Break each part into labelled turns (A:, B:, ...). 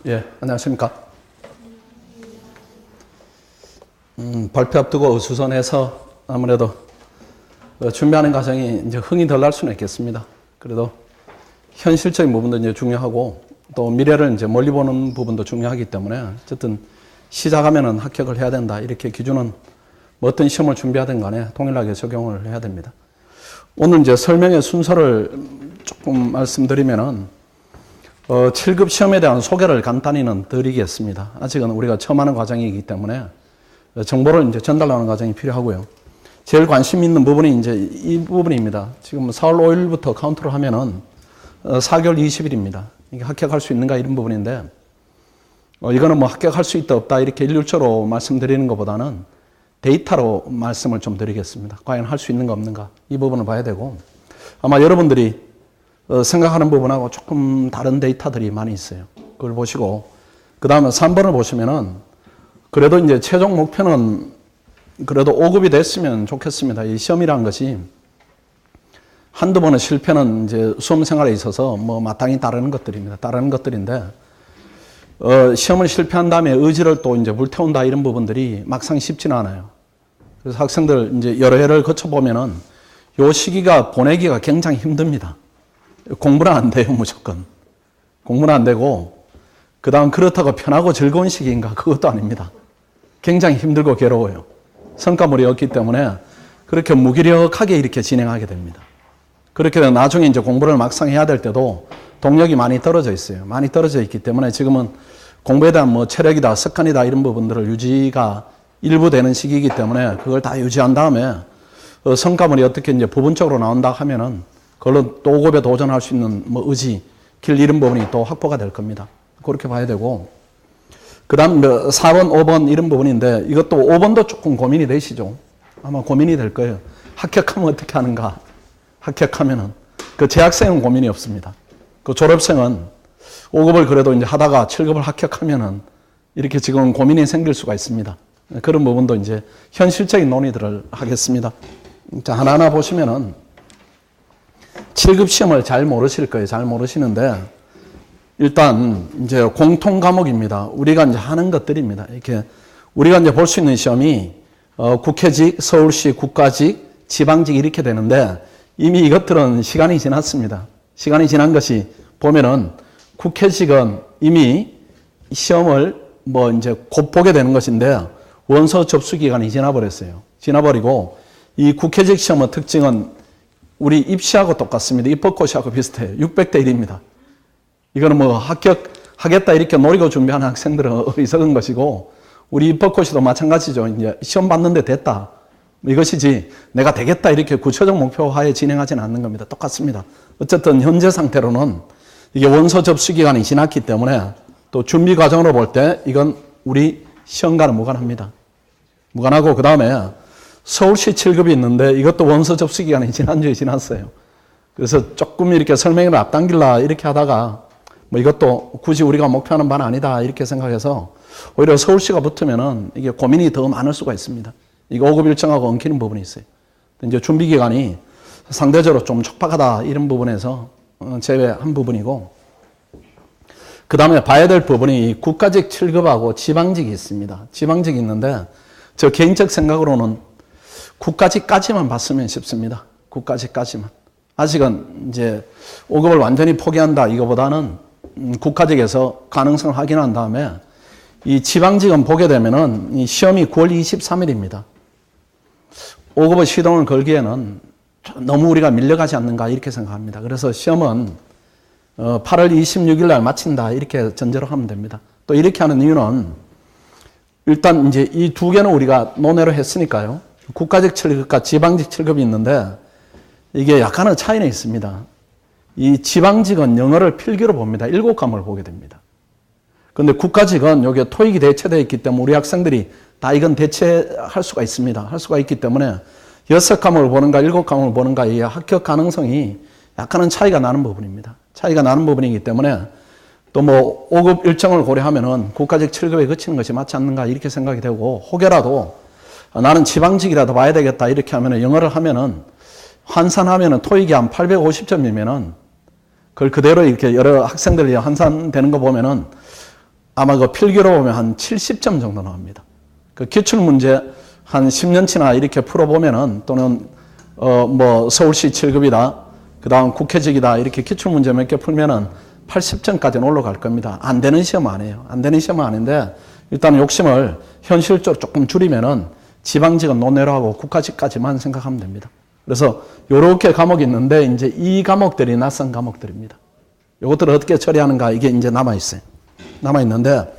A: 예, 안녕하십니까. 발표 앞두고 어수선해서 아무래도 준비하는 과정이 이제 흥이 덜 날 수는 있겠습니다. 그래도 현실적인 부분도 이제 중요하고 또 미래를 이제 멀리 보는 부분도 중요하기 때문에 어쨌든 시작하면은 합격을 해야 된다. 이렇게 기준은 뭐 어떤 시험을 준비하든 간에 동일하게 적용을 해야 됩니다. 오늘 이제 설명의 순서를 조금 말씀드리면은 7급 시험에 대한 소개를 간단히는 드리겠습니다. 아직은 우리가 처음 하는 과정이기 때문에 정보를 이제 전달하는 과정이 필요하고요. 제일 관심 있는 부분이 이제 이 부분입니다. 지금 4월 5일부터 카운트를 하면은 4개월 20일입니다. 이게 합격할 수 있는가 이런 부분인데, 이거는 뭐 합격할 수 있다 없다 이렇게 일률적으로 말씀드리는 것보다는 데이터로 말씀을 좀 드리겠습니다. 과연 할 수 있는가 없는가 이 부분을 봐야 되고, 아마 여러분들이 생각하는 부분하고 조금 다른 데이터들이 많이 있어요. 그걸 보시고, 그 다음에 3번을 보시면은, 그래도 이제 최종 목표는 그래도 5급이 됐으면 좋겠습니다. 이 시험이라는 것이 한두 번의 실패는 이제 수험 생활에 있어서 뭐 마땅히 따르는 것들입니다. 따르는 것들인데, 시험을 실패한 다음에 의지를 또 이제 불태운다 이런 부분들이 막상 쉽지는 않아요. 그래서 학생들 이제 여러 해를 거쳐보면은 요 시기가 보내기가 굉장히 힘듭니다. 공부는 안 돼요, 무조건. 공부는 안 되고, 그 다음 그렇다고 편하고 즐거운 시기인가? 그것도 아닙니다. 굉장히 힘들고 괴로워요. 성과물이 없기 때문에 그렇게 무기력하게 이렇게 진행하게 됩니다. 그렇게 되면 나중에 이제 공부를 막상 해야 될 때도 동력이 많이 떨어져 있어요. 많이 떨어져 있기 때문에 지금은 공부에 대한 뭐 체력이다, 습관이다 이런 부분들을 유지가 일부 되는 시기이기 때문에 그걸 다 유지한 다음에 성과물이 어떻게 이제 부분적으로 나온다 하면은 그걸로 또 5급에 도전할 수 있는 뭐 의지, 길 이런 부분이 또 확보가 될 겁니다. 그렇게 봐야 되고, 그 다음 4번, 5번 이런 부분인데 이것도 5번도 조금 고민이 되시죠? 아마 고민이 될 거예요. 합격하면 어떻게 하는가? 합격하면은. 그 재학생은 고민이 없습니다. 그 졸업생은 5급을 그래도 이제 하다가 7급을 합격하면은 이렇게 지금 고민이 생길 수가 있습니다. 그런 부분도 이제 현실적인 논의들을 하겠습니다. 자, 하나하나 보시면은 7급 시험을 잘 모르실 거예요. 잘 모르시는데, 일단 이제 공통 과목입니다. 우리가 이제 하는 것들입니다. 이렇게 우리가 이제 볼 수 있는 시험이 국회직, 서울시, 국가직, 지방직 이렇게 되는데 이미 이것들은 시간이 지났습니다. 시간이 지난 것이 보면은 국회직은 이미 시험을 뭐 이제 곧 보게 되는 것인데 원서 접수 기간이 지나버렸어요. 지나버리고 이 국회직 시험의 특징은 우리 입시하고 똑같습니다. 입학고시하고 비슷해요. 600대 1입니다. 이거는 뭐 합격하겠다 이렇게 노리고 준비하는 학생들은 어리석은 것이고, 우리 입학고시도 마찬가지죠. 이제 시험 봤는데 됐다. 이것이지 내가 되겠다 이렇게 구체적 목표하에 진행하지는 않는 겁니다. 똑같습니다. 어쨌든 현재 상태로는 이게 원서 접수 기간이 지났기 때문에 또 준비 과정으로 볼 때 이건 우리 시험과는 무관합니다. 무관하고, 그 다음에 서울시 7급이 있는데 이것도 원서 접수 기간이 지난주에 지났어요. 그래서 조금 이렇게 설명을 앞당길라 이렇게 하다가 뭐 이것도 굳이 우리가 목표하는 바는 아니다 이렇게 생각해서 오히려 서울시가 붙으면은 이게 고민이 더 많을 수가 있습니다. 이거 5급 일정하고 엉키는 부분이 있어요. 이제 준비 기간이 상대적으로 좀 촉박하다 이런 부분에서 제외한 부분이고, 그 다음에 봐야 될 부분이 국가직 7급하고 지방직이 있습니다. 지방직이 있는데 저 개인적 생각으로는 국가직까지만 봤으면 싶습니다. 국가직까지만. 아직은 이제 5급을 완전히 포기한다 이거보다는 국가직에서 가능성을 확인한 다음에 이 지방직은 보게 되면은 이 시험이 9월 23일입니다. 5급의 시동을 걸기에는 너무 우리가 밀려가지 않는가 이렇게 생각합니다. 그래서 시험은 8월 26일 날 마친다 이렇게 전제로 하면 됩니다. 또 이렇게 하는 이유는 일단 이제 이 두 개는 우리가 논외로 했으니까요. 국가직 7급과 지방직 7급이 있는데 이게 약간의 차이는 있습니다. 이 지방직은 영어를 필기로 봅니다. 7과목을 보게 됩니다. 그런데 국가직은 여기에 토익이 대체되어 있기 때문에 우리 학생들이 다 이건 대체할 수가 있습니다. 할 수가 있기 때문에 6과목을 보는가 7과목을 보는가 이 합격 가능성이 약간은 차이가 나는 부분입니다. 차이가 나는 부분이기 때문에 또 뭐 5급 일정을 고려하면은 국가직 7급에 그치는 것이 맞지 않는가 이렇게 생각이 되고, 혹여라도 나는 지방직이라도 봐야 되겠다 이렇게 하면은 영어를 하면은 환산하면은 토익이 한 850점이면은 그걸 그대로 이렇게 여러 학생들이 환산되는 거 보면은 아마 그 필기로 보면 한 70점 정도 나옵니다. 그 기출문제 한 10년치나 이렇게 풀어보면은 또는 뭐 서울시 7급이다, 그 다음 국회직이다 이렇게 기출문제 몇 개 풀면은 80점까지는 올라갈 겁니다. 안 되는 시험 아니에요. 안 되는 시험은 아닌데 일단 욕심을 현실적으로 조금 줄이면은 지방직은 논외로하고 국가직까지만 생각하면 됩니다. 그래서 요렇게 과목이 있는데 이제 이 과목들이 낯선 과목들입니다. 요것들을 어떻게 처리하는가 이게 이제 남아있어요. 남아있는데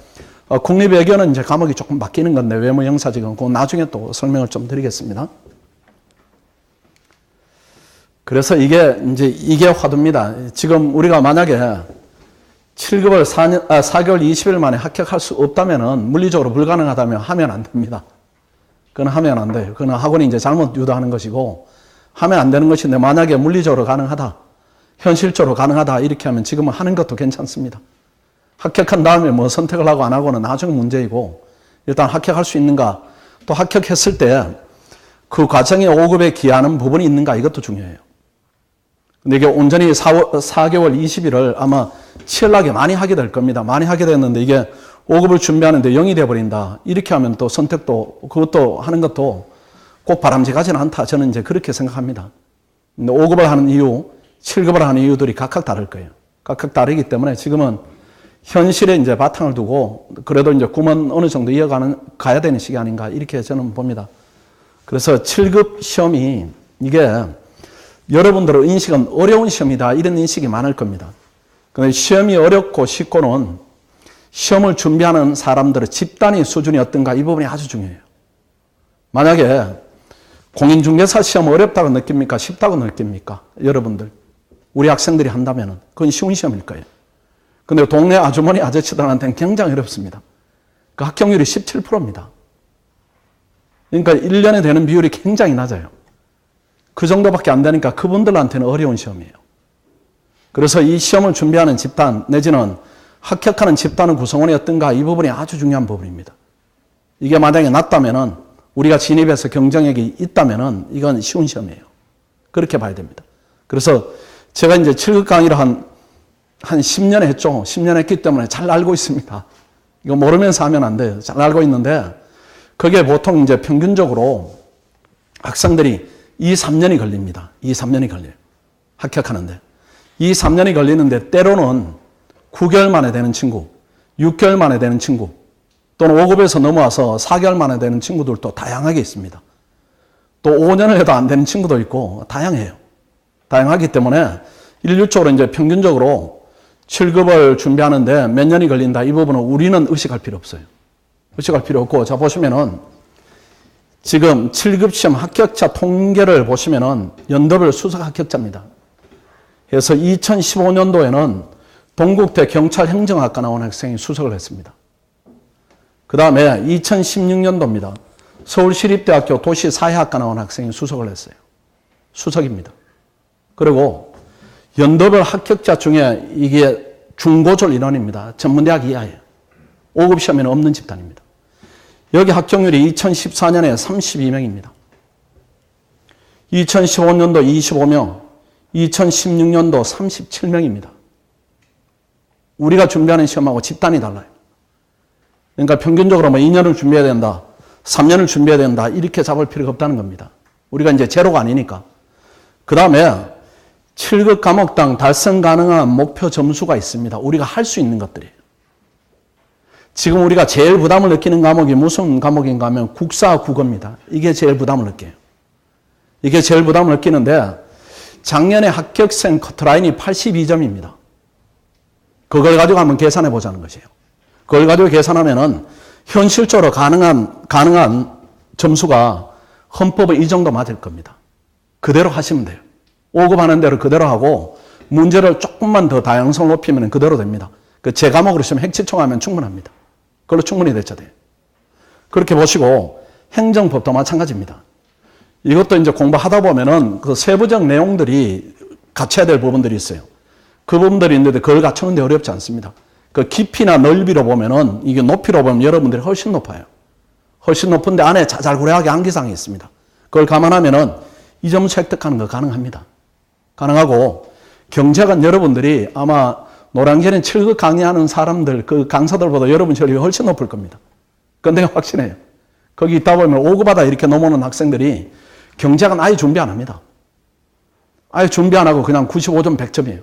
A: 국립외교는 이제 과목이 조금 바뀌는 건데 외모 영사직은 그 나중에 또 설명을 좀 드리겠습니다. 그래서 이게 화두입니다. 지금 우리가 만약에 7급을 4개월 20일 만에 합격할 수 없다면은 물리적으로 불가능하다면 하면 안 됩니다. 그건 하면 안 돼요. 그건 학원이 이제 잘못 유도하는 것이고 하면 안 되는 것인데 만약에 물리적으로 가능하다, 현실적으로 가능하다 이렇게 하면 지금은 하는 것도 괜찮습니다. 합격한 다음에 뭐 선택을 하고 안 하고는 나중에 문제이고 일단 합격할 수 있는가, 또 합격했을 때 그 과정에 5급에 기하는 부분이 있는가 이것도 중요해요. 근데 이게 온전히 4개월 20일을 아마 치열하게 많이 하게 될 겁니다. 많이 하게 됐는데 이게 5급을 준비하는데 0이 돼버린다. 이렇게 하면 또 선택도, 그것도 하는 것도 꼭 바람직하지는 않다. 저는 이제 그렇게 생각합니다. 근데 5급을 하는 이유, 7급을 하는 이유들이 각각 다를 거예요. 각각 다르기 때문에 지금은 현실에 이제 바탕을 두고 그래도 이제 9만 어느 정도 가야 되는 시기 아닌가 이렇게 저는 봅니다. 그래서 7급 시험이 이게 여러분들의 인식은 어려운 시험이다 이런 인식이 많을 겁니다. 그런데 시험이 어렵고 쉽고는 시험을 준비하는 사람들의 집단의 수준이 어떤가 이 부분이 아주 중요해요. 만약에 공인중개사 시험 어렵다고 느낍니까? 쉽다고 느낍니까? 여러분들. 우리 학생들이 한다면 그건 쉬운 시험일 거예요. 근데 동네 아주머니 아저씨들한테는 굉장히 어렵습니다. 그 합격률이 17%입니다. 그러니까 1년에 되는 비율이 굉장히 낮아요. 그 정도밖에 안 되니까 그분들한테는 어려운 시험이에요. 그래서 이 시험을 준비하는 집단 내지는 합격하는 집단의 구성원이 어떤가 이 부분이 아주 중요한 부분입니다. 이게 만약에 낮다면은 우리가 진입해서 경쟁력이 있다면은 이건 쉬운 시험이에요. 그렇게 봐야 됩니다. 그래서 제가 이제 7급 강의를 한 10년 했죠. 10년 했기 때문에 잘 알고 있습니다. 이거 모르면서 하면 안 돼요. 잘 알고 있는데 그게 보통 이제 평균적으로 학생들이 2, 3년이 걸립니다. 2, 3년이 걸려요. 합격하는데. 2, 3년이 걸리는데 때로는 9개월 만에 되는 친구, 6개월 만에 되는 친구, 또는 5급에서 넘어와서 4개월 만에 되는 친구들도 다양하게 있습니다. 또 5년을 해도 안 되는 친구도 있고 다양해요. 다양하기 때문에 일률적으로 이제 평균적으로 7급을 준비하는데 몇 년이 걸린다 이 부분은 우리는 의식할 필요 없어요. 의식할 필요 없고 자 보시면은 지금 7급 시험 합격자 통계를 보시면은 연도별 수석 합격자입니다. 그래서 2015년도에는 동국대 경찰행정학과 나온 학생이 수석을 했습니다. 그 다음에 2016년도입니다. 서울시립대학교 도시사회학과 나온 학생이 수석을 했어요. 수석입니다. 그리고 연도별 합격자 중에 이게 중고졸 인원입니다. 전문대학 이하예요. 5급 시험에는 없는 집단입니다. 여기 합격률이 2014년에 32명입니다. 2015년도 25명, 2016년도 37명입니다. 우리가 준비하는 시험하고 집단이 달라요. 그러니까 평균적으로 뭐 2년을 준비해야 된다, 3년을 준비해야 된다, 이렇게 잡을 필요가 없다는 겁니다. 우리가 이제 제로가 아니니까. 그 다음에 7급 과목당 달성 가능한 목표 점수가 있습니다. 우리가 할 수 있는 것들이에요. 지금 우리가 제일 부담을 느끼는 과목이 무슨 과목인가 하면 국사 국어입니다. 이게 제일 부담을 느껴요. 이게 제일 부담을 느끼는데 작년에 합격생 커트라인이 82점입니다. 그걸 가지고 한번 계산해 보자는 것이에요. 그걸 가지고 계산하면은 현실적으로 가능한 점수가 헌법에 이 정도 맞을 겁니다. 그대로 하시면 돼요. 5급 하는 대로 그대로 하고 문제를 조금만 더 다양성을 높이면 그대로 됩니다. 그 제 과목으로 시면 핵지총하면 충분합니다. 그걸로 충분히 대처돼요. 그렇게 보시고 행정법도 마찬가지입니다. 이것도 이제 공부하다 보면은 그 세부적 내용들이 갖춰야 될 부분들이 있어요. 그 부분들이 있는데 그걸 갖추는데 어렵지 않습니다. 그 깊이나 넓이로 보면은 이게 높이로 보면 여러분들이 훨씬 높아요. 훨씬 높은데 안에 자잘구레하게 암기사항이 있습니다. 그걸 감안하면은 이 점수 획득하는 거 가능합니다. 가능하고 경제학은 여러분들이 아마 노량진에 7급 강의하는 사람들, 그 강사들보다 여러분 전력이 훨씬 높을 겁니다. 그건 내가 확신해요. 거기 있다 보면 5급 하다 이렇게 넘어오는 학생들이 경제학은 아예 준비 안 합니다. 아예 준비 안 하고 그냥 95점 100점이에요.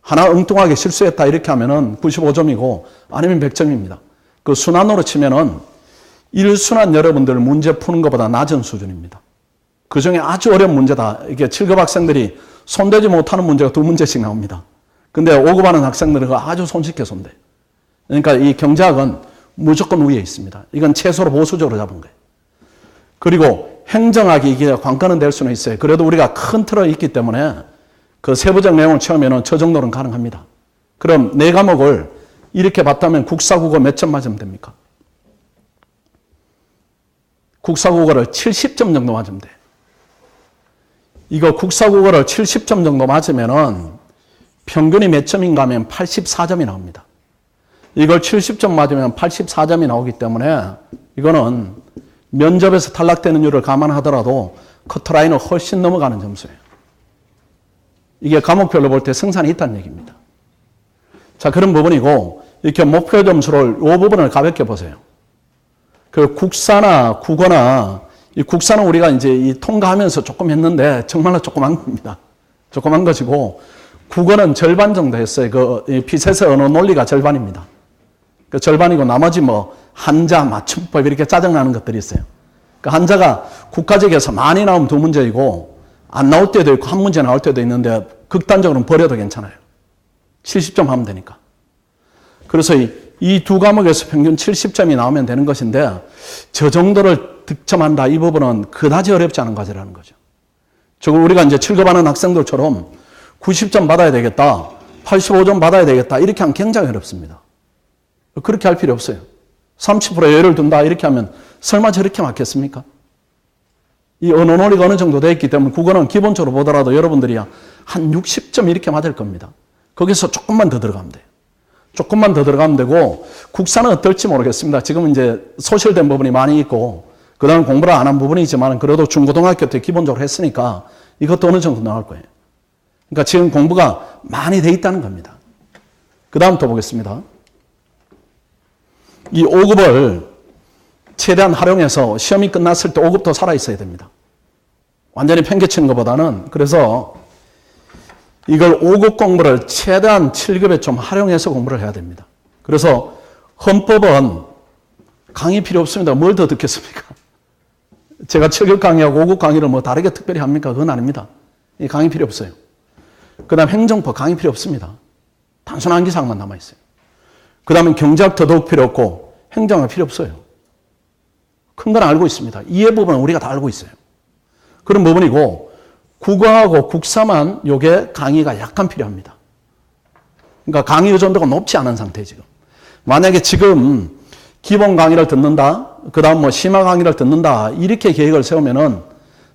A: 하나 엉뚱하게 실수했다 이렇게 하면은 95점이고 아니면 100점입니다. 그 순환으로 치면은 1순환 여러분들 문제 푸는 것보다 낮은 수준입니다. 그 중에 아주 어려운 문제다. 이게 7급 학생들이 손대지 못하는 문제가 2문제씩 나옵니다. 근데 5급 하는 학생들은 아주 손쉽게 손대. 그러니까 이 경제학은 무조건 위에 있습니다. 이건 최소로 보수적으로 잡은 거예요. 그리고 행정학이 이게 관건은 될 수는 있어요. 그래도 우리가 큰 틀에 있기 때문에 그 세부적 내용을 채우면 저 정도는 가능합니다. 그럼 4과목을 이렇게 봤다면 국사국어 몇 점 맞으면 됩니까? 국사국어를 70점 정도 맞으면 돼요. 이거 국사국어를 70점 정도 맞으면은 평균이 몇 점인가 하면 84점이 나옵니다. 이걸 70점 맞으면 84점이 나오기 때문에 이거는 면접에서 탈락되는 율을 감안하더라도 커트라인을 훨씬 넘어가는 점수예요. 이게 과목별로 볼 때 승산이 있다는 얘기입니다. 자, 그런 부분이고 이렇게 목표 점수를 이 부분을 가볍게 보세요. 그 국사나 국어나 이 국사는 우리가 이제 이 통과하면서 조금 했는데 정말로 조그만 겁니다. 조그만 것이고 국어는 절반 정도 했어요. 그 피셋의 언어 논리가 절반입니다. 그 절반이고 나머지 뭐 한자, 맞춤법 이렇게 짜증나는 것들이 있어요. 그 한자가 국가적에서 많이 나오면 2문제이고 안 나올 때도 있고 한 문제 나올 때도 있는데 극단적으로는 버려도 괜찮아요. 70점 하면 되니까. 그래서 이 2과목에서 평균 70점이 나오면 되는 것인데 저 정도를 득점한다 이 부분은 그다지 어렵지 않은 과제라는 거죠. 저걸 우리가 이제 7급 하는 학생들처럼 90점 받아야 되겠다, 85점 받아야 되겠다 이렇게 하면 굉장히 어렵습니다. 그렇게 할 필요 없어요. 30% 예를 둔다 이렇게 하면 설마 저렇게 맞겠습니까? 이 언어 논리가 어느 정도 되어 있기 때문에 국어는 기본적으로 보더라도 여러분들이 한 60점 이렇게 맞을 겁니다. 거기서 조금만 더 들어가면 돼요. 조금만 더 들어가면 되고 국사는 어떨지 모르겠습니다. 지금 이제 소실된 부분이 많이 있고 그 다음 공부를 안 한 부분이지만 그래도 중고등학교 때 기본적으로 했으니까 이것도 어느 정도 나올 거예요. 그러니까 지금 공부가 많이 돼 있다는 겁니다. 그 다음 또 보겠습니다. 이 5급을 최대한 활용해서 시험이 끝났을 때 5급도 살아있어야 됩니다. 완전히 팽개치는 것보다는 그래서 이걸 5급 공부를 최대한 7급에 좀 활용해서 공부를 해야 됩니다. 그래서 헌법은 강의 필요 없습니다. 뭘 더 듣겠습니까? 제가 7급 강의하고 5급 강의를 뭐 다르게 특별히 합니까? 그건 아닙니다. 이 강의 필요 없어요. 그 다음 행정법 강의 필요 없습니다. 단순한 기사학만 남아있어요. 그 다음에 경제학 더더욱 필요 없고 행정학 필요 없어요. 큰 건 알고 있습니다. 이해 부분은 우리가 다 알고 있어요. 그런 부분이고 국어하고 국사만 요게 강의가 약간 필요합니다. 그러니까 강의 의존도가 높지 않은 상태 지금. 만약에 지금 기본 강의를 듣는다, 그 다음 뭐 심화 강의를 듣는다 이렇게 계획을 세우면은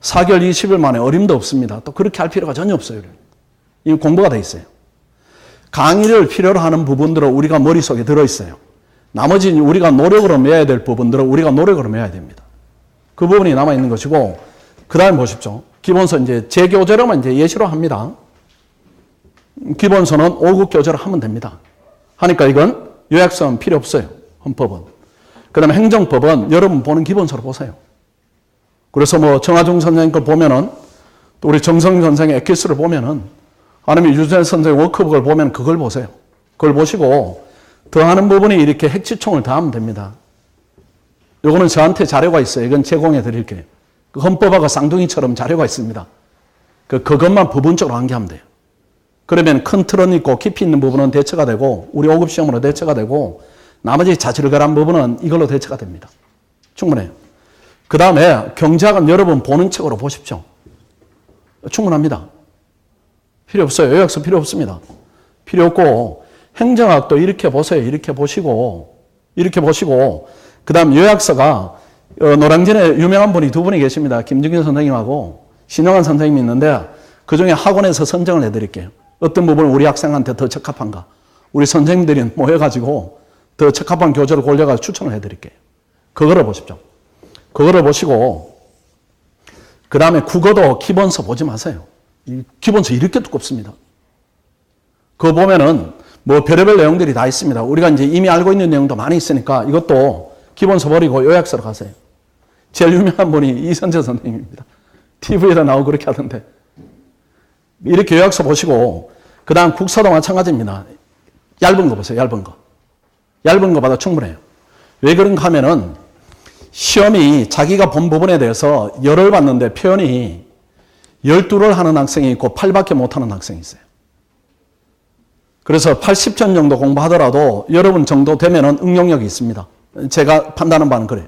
A: 4개월 20일 만에 어림도 없습니다. 또 그렇게 할 필요가 전혀 없어요. 이미 공부가 돼 있어요. 강의를 필요로 하는 부분들은 우리가 머릿속에 들어있어요. 나머지 우리가 노력으로 메야 될 부분들은 우리가 노력으로 메야 됩니다. 그 부분이 남아있는 것이고, 그 다음에 보십시오. 기본서 이제 제 교재로만 이제 예시로 합니다. 기본서는 5급 교재로 하면 됩니다. 하니까 이건 요약서는 필요 없어요. 헌법은. 그 다음에 행정법은 여러분 보는 기본서로 보세요. 그래서 뭐 정하중 선생님 걸 보면은 또 우리 정성윤 선생의 엑기스를 보면은 아니면 유재 선생의 워크북을 보면 그걸 보세요. 그걸 보시고 더하는 부분이 이렇게 핵지총을 더하면 됩니다. 요거는 저한테 자료가 있어요. 이건 제공해 드릴게요. 그 헌법하고 쌍둥이처럼 자료가 있습니다. 그것만 부분적으로 암기하면 돼요. 그러면 큰 틀은 있고 깊이 있는 부분은 대처가 되고 우리 5급 시험으로 대처가 되고 나머지 자질결한 부분은 이걸로 대처가 됩니다. 충분해요. 그 다음에 경제학은 여러분 보는 책으로 보십시오. 충분합니다. 필요 없어요. 요약서 필요 없습니다. 필요 없고 행정학도 이렇게 보세요. 이렇게 보시고 그 다음 요약서가 노량진에 유명한 분이 2분이 계십니다. 김중균 선생님하고 신영환 선생님이 있는데 그중에 학원에서 선정을 해드릴게요. 어떤 부분을 우리 학생한테 더 적합한가. 우리 선생님들이 모여가지고 더 적합한 교재를 골라가지고 추천을 해드릴게요. 그거를 보십시오. 그거를 보시고 그 다음에 국어도 기본서 보지 마세요. 이 기본서 이렇게 두껍습니다. 그거 보면은 뭐 별의별 내용들이 다 있습니다. 우리가 이제 이미 알고 있는 내용도 많이 있으니까 이것도 기본서 버리고 요약서로 가세요. 제일 유명한 분이 이선재 선생님입니다. TV에다 나오고 그렇게 하던데. 이렇게 요약서 보시고, 그 다음 국사도 마찬가지입니다. 얇은 거 보세요, 얇은 거. 얇은 거 봐도 충분해요. 왜 그런가 하면은, 시험이 자기가 본 부분에 대해서 열을 받는데 표현이 12를 하는 학생이 있고 8밖에 못하는 학생이 있어요. 그래서 80점 정도 공부하더라도 여러분 정도 되면은 응용력이 있습니다. 제가 판단하는 바는 그래요.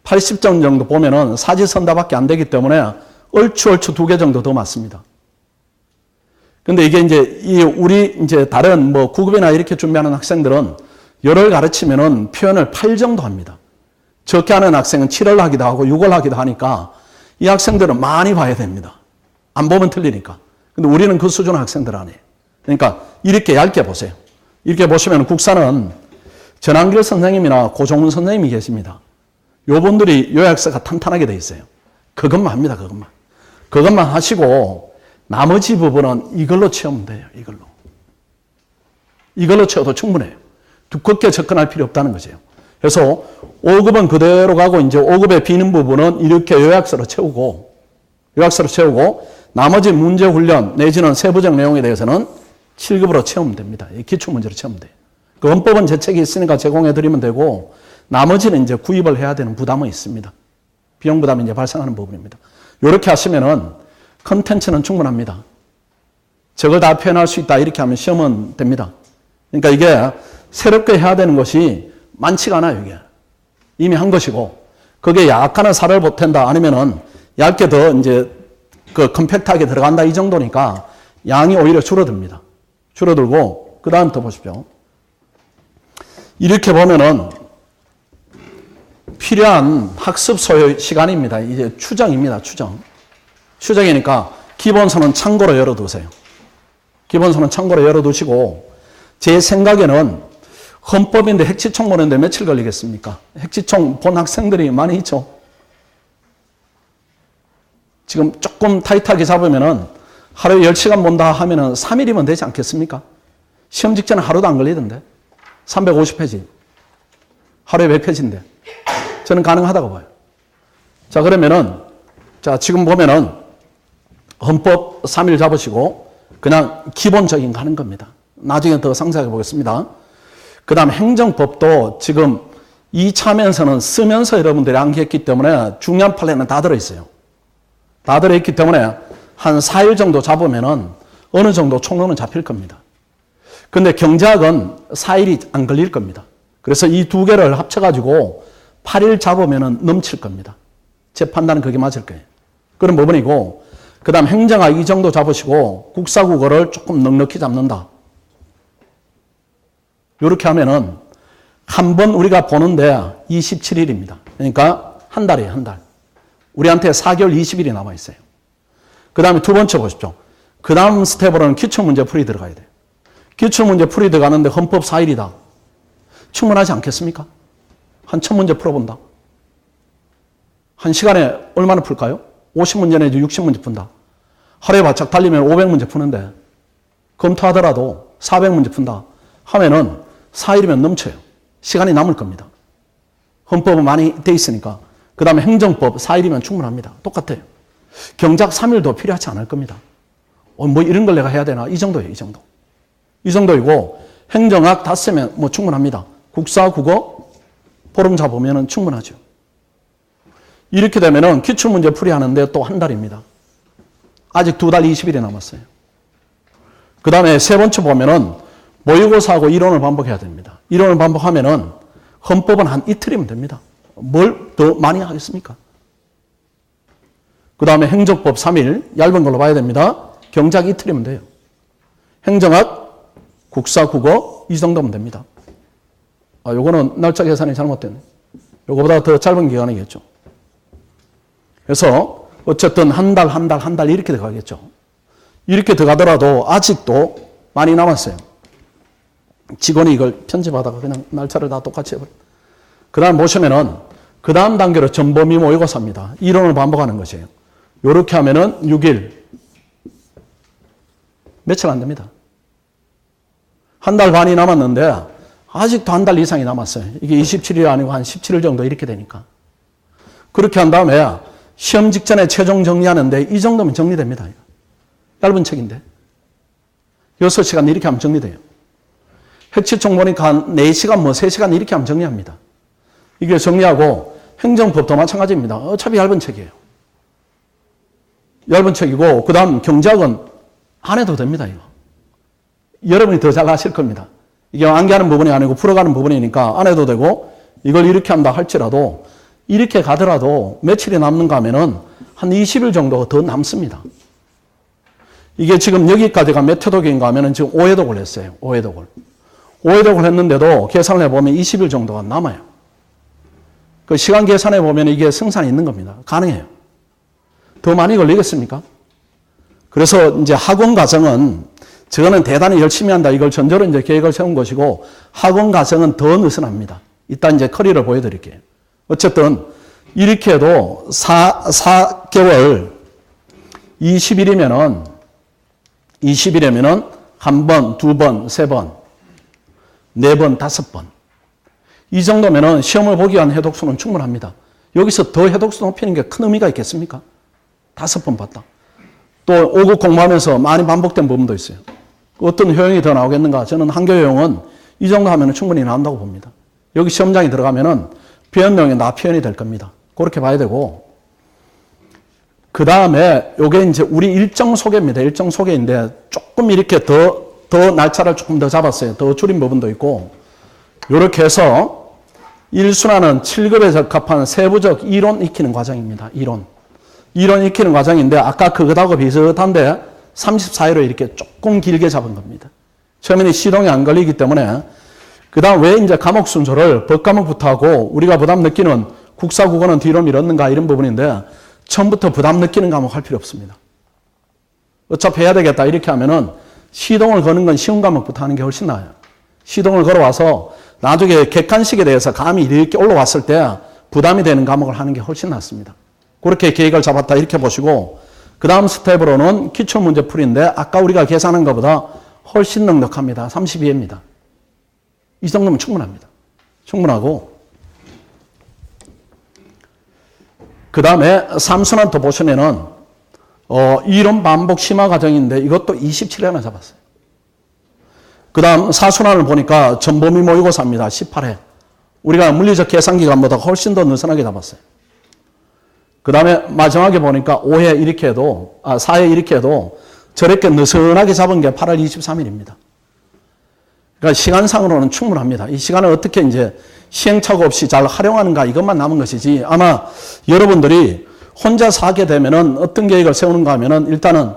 A: 80점 정도 보면은 사지선다밖에 안 되기 때문에 얼추 2개 정도 더 맞습니다. 근데 이게 이제 우리 이제 다른 뭐 9급이나 이렇게 준비하는 학생들은 열을 가르치면은 표현을 8 정도 합니다. 적게 하는 학생은 7을 하기도 하고 6을 하기도 하니까 이 학생들은 많이 봐야 됩니다. 안 보면 틀리니까. 근데 우리는 그 수준 학생들 아니에요. 그러니까 이렇게 얇게 보세요. 이렇게 보시면 국사는 전한길 선생님이나 고종훈 선생님이 계십니다. 요분들이 요약서가 탄탄하게 돼 있어요. 그것만 합니다. 그것만. 그것만 하시고 나머지 부분은 이걸로 채우면 돼요. 이걸로. 이걸로 채워도 충분해요. 두껍게 접근할 필요 없다는 거죠. 그래서 5급은 그대로 가고 이제 5급에 비는 부분은 이렇게 요약서로 채우고 나머지 문제 훈련 내지는 세부적 내용에 대해서는 7급으로 채우면 됩니다. 기출문제로 채우면 돼요. 그 원법은 제 책이 있으니까 제공해 드리면 되고 나머지는 이제 구입을 해야 되는 부담은 있습니다. 비용 부담이 이제 발생하는 부분입니다. 이렇게 하시면은 컨텐츠는 충분합니다. 저걸 다 표현할 수 있다 이렇게 하면 시험은 됩니다. 그러니까 이게 새롭게 해야 되는 것이 많지가 않아요, 이게. 이미 한 것이고, 그게 약간은 살을 보탠다, 아니면은 얇게 더 이제 그 컴팩트하게 들어간다, 이 정도니까 양이 오히려 줄어듭니다. 줄어들고, 그 다음부터 보십시오. 이렇게 보면은 필요한 학습 소요 시간입니다. 이제 추정입니다, 추정. 추정이니까 기본서는 참고로 열어두세요. 기본서는 참고로 열어두시고, 제 생각에는 헌법인데 핵지총 보는데 며칠 걸리겠습니까? 핵지총 본 학생들이 많이 있죠. 지금 조금 타이트하게 잡으면은 하루에 10시간 본다 하면은 3일이면 되지 않겠습니까? 시험 직전에 하루도 안 걸리던데. 350페이지. 하루에 몇 페이지인데. 저는 가능하다고 봐요. 자, 그러면은, 자, 지금 보면은 헌법 3일 잡으시고 그냥 기본적인 거 하는 겁니다. 나중에 더 상세하게 보겠습니다. 그 다음 행정법도 지금 2차면서는 쓰면서 여러분들이 암기했기 때문에 중요한 판례는 다 들어있어요. 다 들어있기 때문에 한 4일 정도 잡으면은 어느 정도 총론은 잡힐 겁니다. 근데 경제학은 4일이 안 걸릴 겁니다. 그래서 이 두 개를 합쳐가지고 8일 잡으면은 넘칠 겁니다. 제 판단은 그게 맞을 거예요. 그런 부분이고, 그 다음 행정학 이 정도 잡으시고 국사국어를 조금 넉넉히 잡는다. 이렇게 하면은 한 번 우리가 보는데 27일입니다. 그러니까 한 달이에요, 한 달. 우리한테 4개월 20일이 남아 있어요. 그 다음에 두 번째 보십시오. 그 다음 스텝으로는 기출문제 풀이 들어가야 돼요. 기출문제 풀이 들어가는데 헌법 4일이다. 충분하지 않겠습니까? 한 1000문제 풀어본다. 한 시간에 얼마나 풀까요? 50문제 내지 60문제 푼다. 하루에 바짝 달리면 500문제 푸는데 검토하더라도 400문제 푼다 하면은 4일이면 넘쳐요. 시간이 남을 겁니다. 헌법은 많이 돼 있으니까. 그 다음에 행정법 4일이면 충분합니다. 똑같아요. 경작 3일도 필요하지 않을 겁니다. 뭐 이런 걸 내가 해야 되나? 이 정도예요, 이 정도. 이 정도이고, 행정학 5면 뭐 충분합니다. 국사, 국어, 보름 잡으면 충분하죠. 이렇게 되면은 기출문제 풀이하는데 또 한 달입니다. 아직 2달 20일이 남았어요. 그 다음에 세 번째 보면은 모의고사하고 이론을 반복해야 됩니다. 이론을 반복하면은 헌법은 한 이틀이면 됩니다. 뭘 더 많이 하겠습니까? 그 다음에 행정법 3일, 얇은 걸로 봐야 됩니다. 경작 이틀이면 돼요. 행정학, 국사, 국어 이 정도면 됩니다. 요거는 날짜 계산이 잘못됐네. 요거보다 더 짧은 기간이겠죠. 그래서 어쨌든 한 달 이렇게 들어가겠죠. 이렇게 들어가더라도 아직도 많이 남았어요. 직원이 이걸 편집하다가 그냥 날짜를 다 똑같이 해버려. 그 다음 보시면은 그 다음 단계로 전범위 모의고사입니다. 이론을 반복하는 것이에요. 요렇게 하면은 6일. 며칠 안 됩니다. 한 달 반이 남았는데 아직도 한 달 이상이 남았어요. 이게 27일 아니고 한 17일 정도 이렇게 되니까. 그렇게 한 다음에 시험 직전에 최종 정리하는데 이 정도면 정리됩니다. 얇은 책인데. 6시간 이렇게 하면 정리돼요. 핵치총 보니까 한 4시간, 3시간 이렇게 하면 정리합니다. 이게 정리하고 행정법도 마찬가지입니다. 어차피 얇은 책이에요. 얇은 책이고, 그 다음 경제학은 안 해도 됩니다, 이거. 여러분이 더 잘 아실 겁니다. 이게 암기하는 부분이 아니고 풀어가는 부분이니까 안 해도 되고, 이걸 이렇게 한다 할지라도, 이렇게 가더라도 며칠이 남는가 하면은 한 20일 정도가 더 남습니다. 이게 지금 여기까지가 몇 회독인가 하면은 지금 5회독을 했어요. 5회독을. 5회독을 했는데도 계산을 해보면 20일 정도가 남아요. 그 시간 계산해 보면 이게 승산이 있는 겁니다. 가능해요. 더 많이 걸리겠습니까? 그래서 이제 학원 과정은 저거는 대단히 열심히 한다. 이걸 전제로 이제 계획을 세운 것이고 학원 과정은 더 느슨합니다. 이따 이제 커리를 보여드릴게요. 어쨌든 이렇게 해도 4개월 20일이면은 한 번, 두 번, 세 번, 네 번, 5번. 이 정도면은 시험을 보기 위한 해독수는 충분합니다. 여기서 더 해독수 높이는 게 큰 의미가 있겠습니까? 5번 봤다. 또 5급 공부하면서 많이 반복된 부분도 있어요. 어떤 효용이 더 나오겠는가? 저는 한교 효용은 이 정도 하면 충분히 나온다고 봅니다. 여기 시험장에 들어가면은 표현명이 나 표현이 될 겁니다. 그렇게 봐야 되고, 그 다음에 요게 이제 우리 일정 소개입니다. 일정 소개인데 조금 이렇게 더 날짜를 조금 더 잡았어요. 더 줄인 부분도 있고, 요렇게 해서 1순환은 7급에 적합한 세부적 이론 익히는 과정입니다. 이론 익히는 과정인데 아까 그것하고 비슷한데 34회로 이렇게 조금 길게 잡은 겁니다. 처음에는 시동이 안 걸리기 때문에 그 다음 왜 이제 과목 순서를 법과목부터 하고 우리가 부담 느끼는 국사 국어는 뒤로 밀었는가 이런 부분인데 처음부터 부담 느끼는 과목 할 필요 없습니다. 어차피 해야 되겠다 이렇게 하면은 시동을 거는 건 쉬운 과목부터 하는 게 훨씬 나아요. 시동을 걸어와서 나중에 객관식에 대해서 감이 이렇게 올라왔을 때 부담이 되는 과목을 하는 게 훨씬 낫습니다. 그렇게 계획을 잡았다 이렇게 보시고 그 다음 스텝으로는 기출문제 풀이인데 아까 우리가 계산한 것보다 훨씬 넉넉합니다. 32회입니다. 이 정도면 충분합니다. 충분하고 그 다음에 3순환 또 보시면은 이론 반복 심화 과정인데 이것도 27회나 잡았어요. 그 다음 4순환을 보니까 전범위 모의고사입니다. 18회. 우리가 물리적 계산 기간보다 훨씬 더 느슨하게 잡았어요. 그 다음에 마지막에 보니까 5회 이렇게 해도, 4회 이렇게 해도 저렇게 느슨하게 잡은 게 8월 23일입니다. 그러니까 시간상으로는 충분합니다. 이 시간을 어떻게 이제 시행착오 없이 잘 활용하는가 이것만 남은 것이지 아마 여러분들이 혼자서 하게 되면은 어떤 계획을 세우는가 하면은 일단은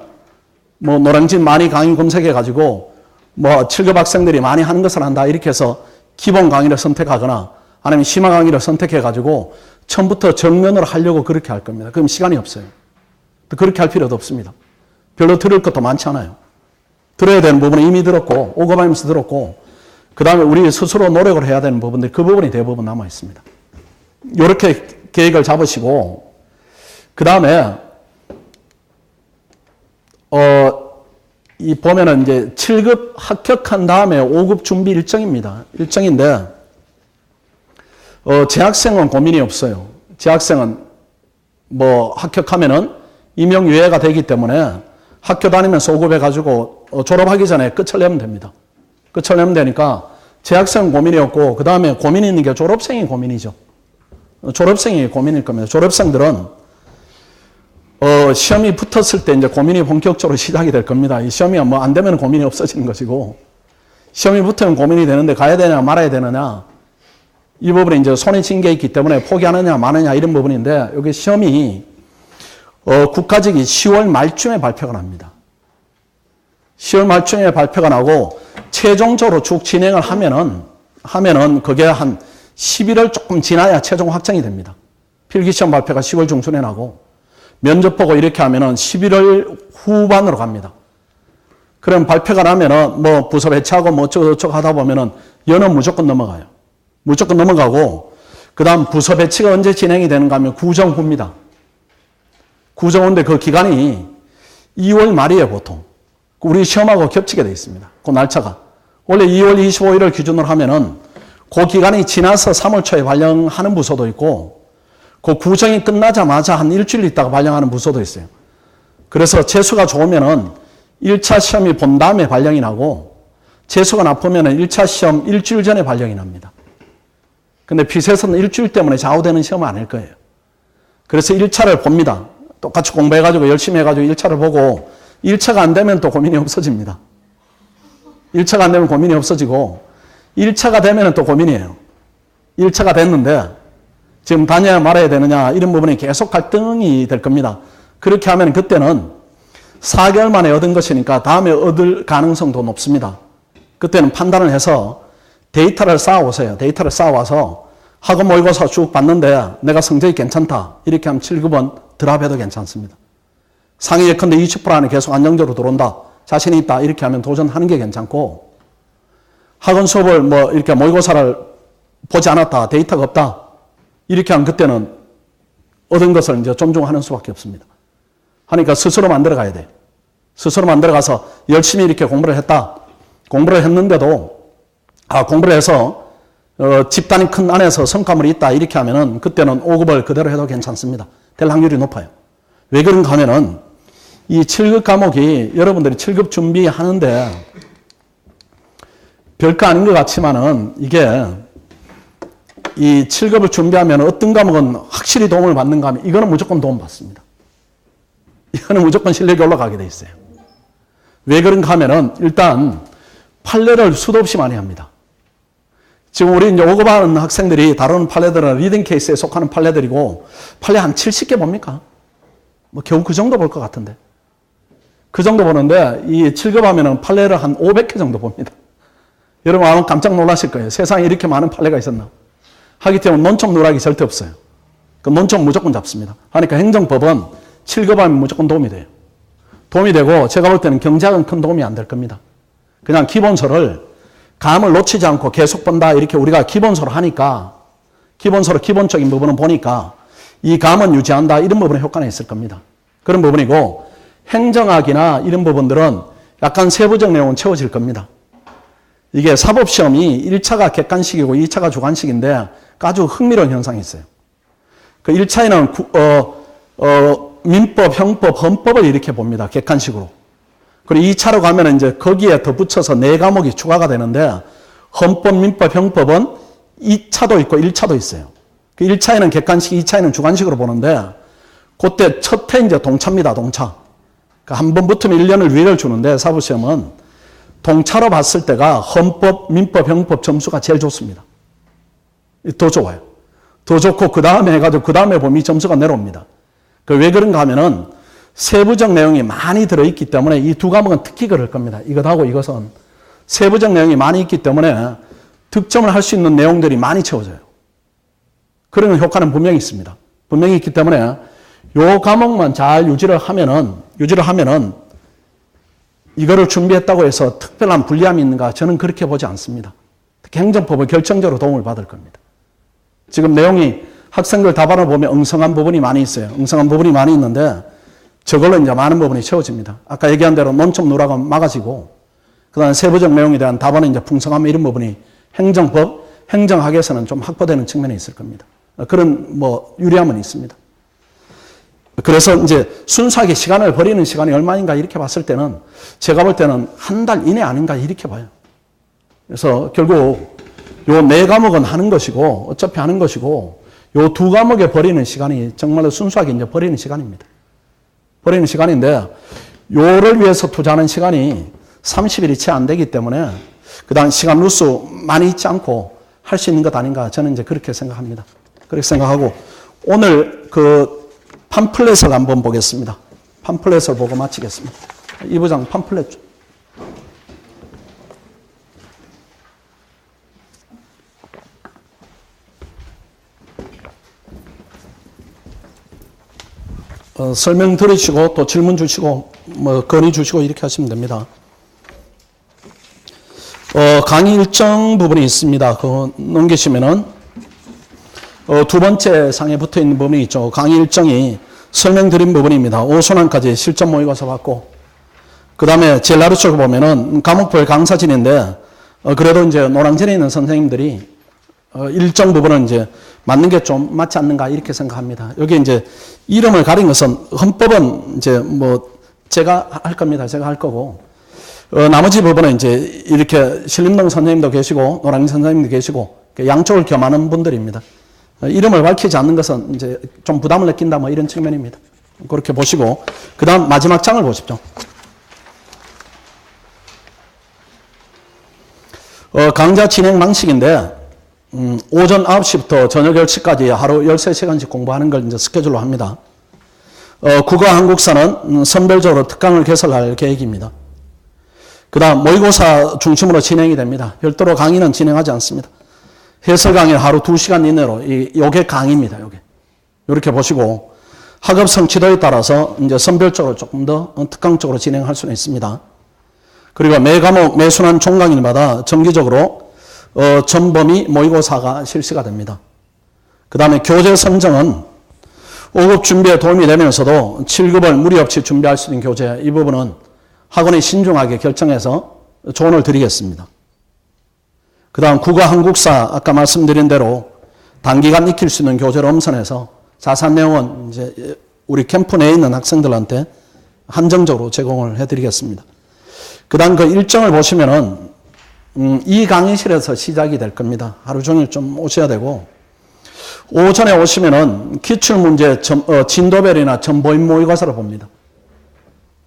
A: 뭐 노량진 많이 강의 검색해 가지고 뭐 7급 학생들이 많이 하는 것을 한다 이렇게 해서 기본 강의를 선택하거나 아니면 심화 강의를 선택해 가지고 처음부터 정면으로 하려고 그렇게 할 겁니다. 그럼 시간이 없어요. 그렇게 할 필요도 없습니다. 별로 들을 것도 많지 않아요. 들어야 되는 부분은 이미 들었고 오고하면서 들었고 그 다음에 우리 스스로 노력을 해야 되는 부분들 그 부분이 대부분 남아 있습니다. 이렇게 계획을 잡으시고 그 다음에 이 보면은 이제 7급 합격한 다음에 5급 준비 일정입니다. 일정인데 재학생은 고민이 없어요. 재학생은 뭐 합격하면은 임용유예가 되기 때문에 학교 다니면서 5급 해가지고 졸업하기 전에 끝을 내면 됩니다. 끝을 내면 되니까 재학생은 고민이 없고 그 다음에 고민이 있는 게 졸업생이 고민이죠. 졸업생이 고민일 겁니다. 졸업생들은 시험이 붙었을 때 이제 고민이 본격적으로 시작이 될 겁니다. 이 시험이 뭐 안 되면 고민이 없어지는 것이고 시험이 붙으면 고민이 되는데 가야 되냐 말아야 되느냐 이 부분에 이제 손에 쥔 게 있기 때문에 포기하느냐 마느냐 이런 부분인데 여기 시험이 국가직이 10월 말쯤에 발표가 납니다. 10월 말쯤에 발표가 나고 최종적으로 쭉 진행을 하면은 그게 한 11월 조금 지나야 최종 확정이 됩니다. 필기시험 발표가 10월 중순에 나고 면접 보고 이렇게 하면은 11월 후반으로 갑니다. 그럼 발표가 나면은 뭐 부서 배치하고 뭐 어쩌고 하다 보면은 연은 무조건 넘어가요. 무조건 넘어가고 그 다음 부서 배치가 언제 진행이 되는가 하면 구정 후입니다. 구정 후인데 그 기간이 2월 말이에요 보통. 우리 시험하고 겹치게 되어 있습니다. 그 날짜가 원래 2월 25일을 기준으로 하면은 그 기간이 지나서 3월 초에 발령하는 부서도 있고 그 구정이 끝나자마자 한 일주일 있다가 발령하는 부서도 있어요. 그래서 재수가 좋으면은 1차 시험이 본 다음에 발령이 나고 재수가 나쁘면은 1차 시험 일주일 전에 발령이 납니다. 근데 피셋은 일주일 때문에 좌우되는 시험은 아닐 거예요. 그래서 1차를 봅니다. 똑같이 공부해가지고 열심히 해가지고 1차를 보고 1차가 안 되면 또 고민이 없어집니다. 1차가 안 되면 고민이 없어지고 1차가 되면 또 고민이에요. 1차가 됐는데 지금 다녀야 말아야 되느냐 이런 부분이 계속 갈등이 될 겁니다. 그렇게 하면 그때는 4개월 만에 얻은 것이니까 다음에 얻을 가능성도 높습니다. 그때는 판단을 해서 데이터를 쌓아오세요. 데이터를 쌓아와서 학원 모의고사 쭉 봤는데 내가 성적이 괜찮다. 이렇게 하면 7급은 드랍해도 괜찮습니다. 상위 예컨대 20% 안에 계속 안정적으로 들어온다. 자신이 있다. 이렇게 하면 도전하는 게 괜찮고 학원 수업을 이렇게 모의고사를 보지 않았다. 데이터가 없다. 이렇게 하면 그때는 얻은 것을 이제 존중하는 수밖에 없습니다. 하니까 스스로 만들어 가야 돼요. 스스로 만들어 가서 열심히 이렇게 공부를 했다. 공부를 했는데도 공부를 해서 집단이 큰 안에서 성과물이 있다. 이렇게 하면은 그때는 5급을 그대로 해도 괜찮습니다. 될 확률이 높아요. 왜 그런가 하면은 이 7급 과목이 여러분들이 7급 준비하는데 별거 아닌 것 같지만은 이게 이 7급을 준비하면 어떤 과목은 확실히 도움을 받는가 하면 이거는 무조건 도움 받습니다. 이거는 무조건 실력이 올라가게 돼 있어요. 왜 그런가 하면은 일단 판례를 수도 없이 많이 합니다. 지금 우리 이제 5급 하는 학생들이 다루는 판례들은 리딩 케이스에 속하는 판례들이고 판례 한 70개 봅니까? 겨우 그 정도 볼 것 같은데. 그 정도 보는데 이 7급 하면은 판례를 한 500개 정도 봅니다. 여러분 아마 깜짝 놀라실 거예요. 세상에 이렇게 많은 판례가 있었나. 하기 때문에 논점 누락이 절대 없어요. 그 논점 무조건 잡습니다. 하니까 행정법은 7급 하면 무조건 도움이 돼요. 도움이 되고 제가 볼 때는 경제학은 큰 도움이 안 될 겁니다. 그냥 기본서를 감을 놓치지 않고 계속 본다 이렇게 우리가 기본서로 하니까 기본서로 기본적인 부분은 보니까 이 감은 유지한다 이런 부분에 효과는 있을 겁니다. 그런 부분이고 행정학이나 이런 부분들은 약간 세부적 내용은 채워질 겁니다. 이게 사법시험이 1차가 객관식이고 2차가 주관식인데 아주 흥미로운 현상이 있어요. 그 1차에는 민법, 형법, 헌법을 이렇게 봅니다. 객관식으로. 그리고 2차로 가면 이제 거기에 덧붙여서 4과목이 추가가 되는데 헌법, 민법, 형법은 2차도 있고 1차도 있어요. 그 1차에는 객관식, 2차에는 주관식으로 보는데 그때 첫해 이제 동차입니다. 동차. 한 번 붙으면 1년을 위를 주는데 사법시험은 동차로 봤을 때가 헌법, 민법, 형법 점수가 제일 좋습니다. 더 좋아요. 더 좋고 그 다음에 해가지고 그 다음에 보면 이 점수가 내려옵니다. 왜 그런가 하면은 세부적 내용이 많이 들어있기 때문에 이 두 과목은 특히 그럴 겁니다. 이것하고 이것은 세부적 내용이 많이 있기 때문에 득점을 할 수 있는 내용들이 많이 채워져요. 그런 효과는 분명히 있습니다. 분명히 있기 때문에 요 과목만 잘 유지를 하면은 이거를 준비했다고 해서 특별한 불리함이 있는가 저는 그렇게 보지 않습니다. 특히 행정법은 결정적으로 도움을 받을 겁니다. 지금 내용이 학생들 답안을 보면 엉성한 부분이 많이 있어요. 엉성한 부분이 많이 있는데 저걸로 이제 많은 부분이 채워집니다. 아까 얘기한 대로 논점 누락은 막아지고 그다음에 세부적 내용에 대한 답안은 이제 풍성함 이런 부분이 행정법, 행정학에서는 좀 확보되는 측면이 있을 겁니다. 그런 유리함은 있습니다. 그래서 이제 순수하게 시간을 버리는 시간이 얼마인가 이렇게 봤을 때는 제가 볼 때는 한 달 이내 아닌가 이렇게 봐요. 그래서 결국 요 4과목은 하는 것이고 어차피 하는 것이고 요 2과목에 버리는 시간이 정말로 순수하게 이제 버리는 시간입니다. 버리는 시간인데 요를 위해서 투자하는 시간이 30일이 채 안 되기 때문에 그다음 시간 루스 많이 있지 않고 할 수 있는 것 아닌가 저는 이제 그렇게 생각합니다. 그렇게 생각하고 오늘 그 팜플렛을 한번 보겠습니다. 팜플렛을 보고 마치겠습니다. 이 부장 팜플렛 좀. 설명 들으시고 또 질문 주시고 건의 주시고 이렇게 하시면 됩니다. 강의 일정 부분이 있습니다. 그거 넘기시면은 두 번째 상에 붙어 있는 부분이 있죠. 강의 일정이 설명드린 부분입니다. 오순환까지 실전 모의고사 받고 그 다음에 제일 아래쪽에 보면은 과목별 강사진인데 그래도 이제 노량진에 있는 선생님들이 일정 부분은 이제 맞는 게 좀 맞지 않는가 이렇게 생각합니다. 여기 이제 이름을 가린 것은 헌법은 이제 뭐 제가 할 겁니다. 제가 할 거고 나머지 부분은 이제 이렇게 신림동 선생님도 계시고 노량진 선생님도 계시고 양쪽을 겸하는 분들입니다. 이름을 밝히지 않는 것은 이제 좀 부담을 느낀다 뭐 이런 측면입니다. 그렇게 보시고 그다음 마지막 장을 보십시오. 강좌 진행 방식인데 오전 9시부터 저녁 10시까지 하루 13시간씩 공부하는 걸 이제 스케줄로 합니다. 국어 한국사는 선별적으로 특강을 개설할 계획입니다. 그 다음 모의고사 중심으로 진행이 됩니다. 별도로 강의는 진행하지 않습니다. 해설 강의는 하루 2시간 이내로 요게 강의입니다. 요게. 이렇게 보시고 학업 성취도에 따라서 이제 선별적으로 조금 더 특강적으로 진행할 수는 있습니다. 그리고 매 과목 매 순환 총강일마다 정기적으로 전범위 모의고사가 실시가 됩니다. 그 다음에 교재 선정은 5급 준비에 도움이 되면서도 7급을 무리 없이 준비할 수 있는 교재 이 부분은 학원이 신중하게 결정해서 조언을 드리겠습니다. 그 다음 국어 한국사 아까 말씀드린 대로 단기간 익힐 수 있는 교재를 엄선해서 자세한 내용은 이제 우리 캠프 내에 있는 학생들한테 한정적으로 제공을 해드리겠습니다. 그 다음 그 일정을 보시면은 이 강의실에서 시작이 될 겁니다. 하루 종일 좀 오셔야 되고 오전에 오시면은 기출문제 진도별이나 전보임 모의고사를 봅니다.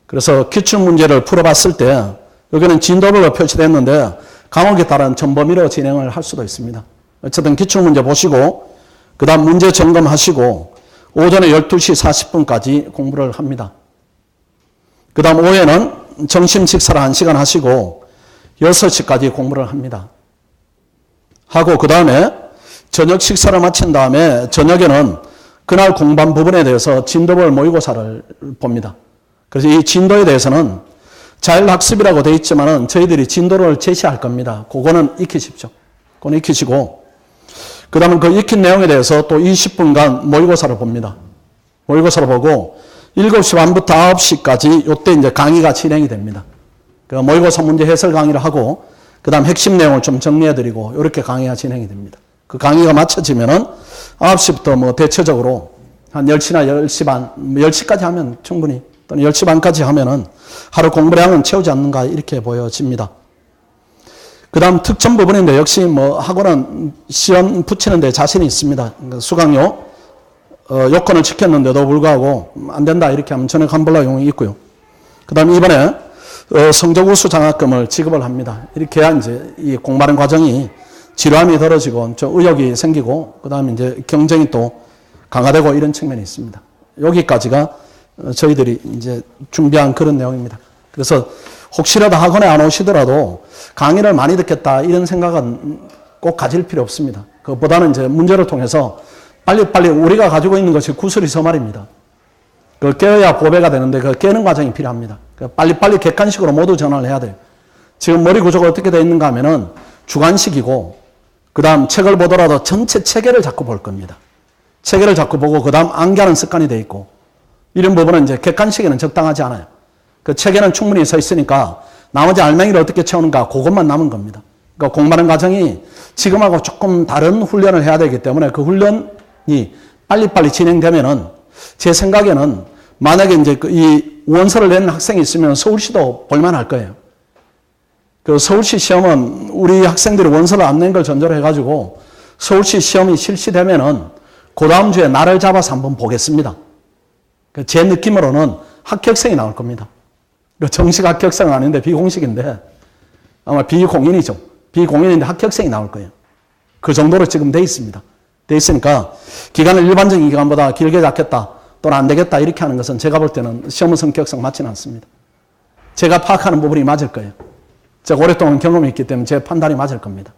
A: 그래서 기출문제를 풀어봤을 때 여기는 진도별로 표시됐는데 과목에 따른 전범위로 진행을 할 수도 있습니다. 어쨌든 기출문제 보시고 그 다음 문제 점검하시고 오전에 12시 40분까지 공부를 합니다. 그 다음 오후에는 점심 식사를 1시간 하시고 6시까지 공부를 합니다. 하고 그 다음에 저녁 식사를 마친 다음에 저녁에는 그날 공부한 부분에 대해서 진도별 모의고사를 봅니다. 그래서 이 진도에 대해서는 자율학습이라고 되어 있지만은 저희들이 진도를 제시할 겁니다. 그거는 익히십시오. 그건 익히시고 그 다음에 그 익힌 내용에 대해서 또 20분간 모의고사를 봅니다. 모의고사를 보고 7시 반부터 9시까지 이때 이제 강의가 진행이 됩니다. 그 모의고사 문제 해설 강의를 하고 그 다음 핵심 내용을 좀 정리해드리고 이렇게 강의가 진행이 됩니다. 그 강의가 마쳐지면은 9시부터 뭐 대체적으로 한 10시나 10시 반, 10시까지 하면 충분히 또는 10시 반까지 하면은 하루 공부량은 채우지 않는가 이렇게 보여집니다. 그 다음 특정 부분인데 역시 뭐 학원은 시험 붙이는데 자신이 있습니다. 수강료 요건을 지켰는데도 불구하고 안 된다 이렇게 하면 전액 환불 용이 있고요. 그 다음 이번에 성적 우수 장학금을 지급을 합니다. 이렇게 해야 이제 이 공부하는 과정이 지루함이 덜어지고 좀 의욕이 생기고 그 다음에 이제 경쟁이 또 강화되고 이런 측면이 있습니다. 여기까지가 저희들이 이제 준비한 그런 내용입니다. 그래서 혹시라도 학원에 안 오시더라도 강의를 많이 듣겠다 이런 생각은 꼭 가질 필요 없습니다. 그보다는 이제 문제를 통해서 빨리빨리 우리가 가지고 있는 것이 구슬이서 말입니다. 그 깨어야 보배가 되는데 그 깨는 과정이 필요합니다. 빨리빨리 객관식으로 모두 전환을 해야 돼요. 지금 머리 구조가 어떻게 되어 있는가 하면은 주관식이고 그 다음 책을 보더라도 전체 체계를 자꾸 볼 겁니다. 체계를 자꾸 보고 그 다음 암기하는 습관이 되어 있고 이런 부분은 이제 객관식에는 적당하지 않아요. 그 체계는 충분히 서 있으니까 나머지 알맹이를 어떻게 채우는가 그것만 남은 겁니다. 그러니까 공부하는 과정이 지금하고 조금 다른 훈련을 해야 되기 때문에 그 훈련이 빨리빨리 진행되면은 제 생각에는 만약에 이제 이 원서를 낸 학생이 있으면 서울시도 볼만할 거예요. 그 서울시 시험은 우리 학생들이 원서를 안 낸 걸 전제로 해가지고 서울시 시험이 실시되면은 그 다음 주에 날을 잡아서 한번 보겠습니다. 제 느낌으로는 합격생이 나올 겁니다. 정식 합격생은 아닌데 비공식인데 아마 비공인이죠. 비공인인데 합격생이 나올 거예요. 그 정도로 지금 돼 있습니다. 돼 있으니까 기간을 일반적인 기간보다 길게 잡겠다 또는 안 되겠다 이렇게 하는 것은 제가 볼 때는 시험 성격상 맞지는 않습니다. 제가 파악하는 부분이 맞을 거예요. 제가 오랫동안 경험이 있기 때문에 제 판단이 맞을 겁니다.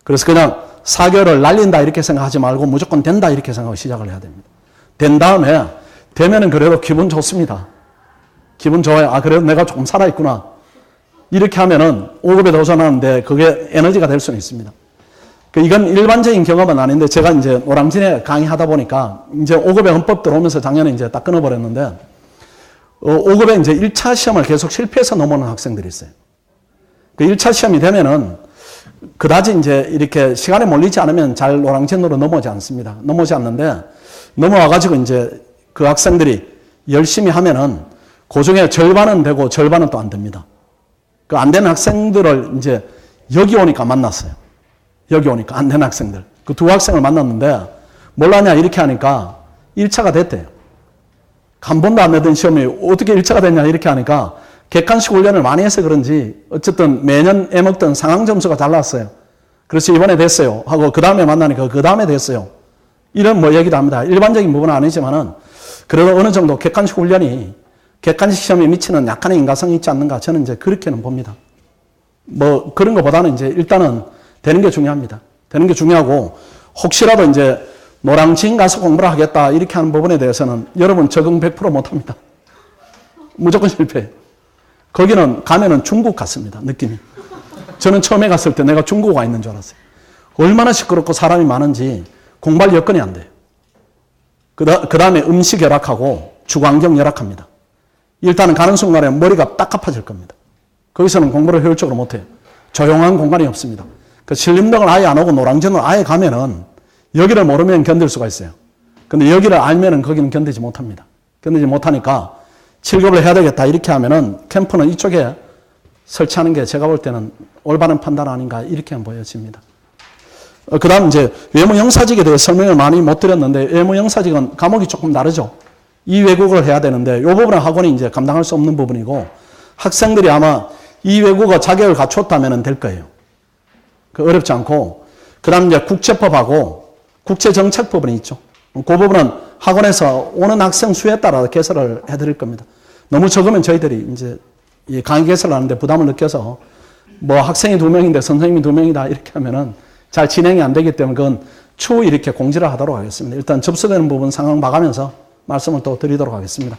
A: 그래서 그냥 4개월을 날린다 이렇게 생각하지 말고 무조건 된다 이렇게 생각하고 시작을 해야 됩니다. 된 다음에 되면은 그래도 기분 좋습니다. 기분 좋아요. 아 그래도 내가 조금 살아있구나. 이렇게 하면은 5급에 도전하는데 그게 에너지가 될 수는 있습니다. 이건 일반적인 경험은 아닌데 제가 이제 노량진에 강의하다 보니까 이제 5급에 헌법 들어오면서 작년에 이제 딱 끊어버렸는데 5급에 이제 1차 시험을 계속 실패해서 넘어오는 학생들이 있어요. 그 1차 시험이 되면은 그다지 이제 이렇게 시간에 몰리지 않으면 잘 노량진으로 넘어오지 않습니다. 넘어오지 않는데 넘어와가지고 이제 그 학생들이 열심히 하면은 그 중에 절반은 되고 절반은 또 안 됩니다. 그 안 되는 학생들을 이제 여기 오니까 만났어요. 여기 오니까 안 되는 학생들. 그 두 학생을 만났는데 몰랐냐 이렇게 하니까 1차가 됐대요. 한 번도 안 내던 시험이 어떻게 1차가 됐냐 이렇게 하니까 객관식 훈련을 많이 해서 그런지 어쨌든 매년 애먹던 상황 점수가 잘 나왔어요. 그래서 이번에 됐어요 하고 그 다음에 만나니까 그 다음에 됐어요. 이런 뭐 얘기도 합니다. 일반적인 부분은 아니지만은 그래도 어느 정도 객관식 훈련이 객관식 시험에 미치는 약간의 인과성이 있지 않는가 저는 이제 그렇게는 봅니다. 뭐 그런 것보다는 이제 일단은 되는 게 중요합니다. 되는 게 중요하고 혹시라도 이제 노량진 가서 공부를 하겠다 이렇게 하는 부분에 대해서는 여러분 적응 100% 못합니다. 무조건 실패해요. 거기는 가면은 중국 같습니다. 느낌이. 저는 처음에 갔을 때 내가 중국 와 있는 줄 알았어요. 얼마나 시끄럽고 사람이 많은지 공부할 여건이 안 돼요. 그 다음에 음식 열악하고 주거환경 열악합니다. 일단은 가는 순간에 머리가 딱 아파질 겁니다. 거기서는 공부를 효율적으로 못해요. 조용한 공간이 없습니다. 그 신림동을 아예 안 오고 노량진을 아예 가면은 여기를 모르면 견딜 수가 있어요. 근데 여기를 알면은 거기는 견디지 못합니다. 견디지 못하니까 7급을 해야 되겠다 이렇게 하면은 캠프는 이쪽에 설치하는 게 제가 볼 때는 올바른 판단 아닌가 이렇게 보여집니다. 그 다음 이제 외무영사직에 대해 설명을 많이 못 드렸는데 외무영사직은 과목이 조금 다르죠. 이 외국어를 해야 되는데 이 부분은 학원이 이제 감당할 수 없는 부분이고 학생들이 아마 이 외국어 자격을 갖췄다면 될 거예요. 그 어렵지 않고 그 다음 이제 국제법하고 국제정책법은 있죠. 그 부분은 학원에서 오는 학생 수에 따라 개설을 해드릴 겁니다. 너무 적으면 저희들이 이제 강의 개설을 하는데 부담을 느껴서 뭐 학생이 2명인데 선생님이 2명이다 이렇게 하면은 잘 진행이 안 되기 때문에 그건 추후 이렇게 공지를 하도록 하겠습니다. 일단 접수되는 부분 상황 봐가면서 말씀을 또 드리도록 하겠습니다.